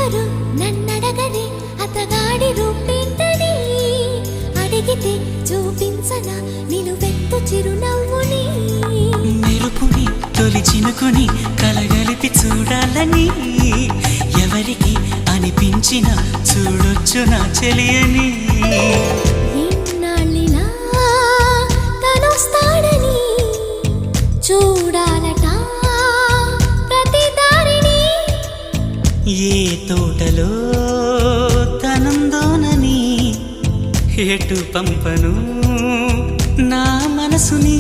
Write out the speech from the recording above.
ఎవరు నన్నడగని అతగాడి రూపేంటని అడిగితే చూపించనా నిలువెత్తు చిరునవ్వుని మెరుపుని తొలి చినుకుని కలగలిపి చూడాలని ఎవరికి అనిపించిన చూడొచ్చు నా చెలియని ఇన్నాళ్ళిలా తనొస్తాడని చూడాలట ప్రతి దారిని ఏ తోటలో తనందోనని ఎటు పంపను నా మనసుని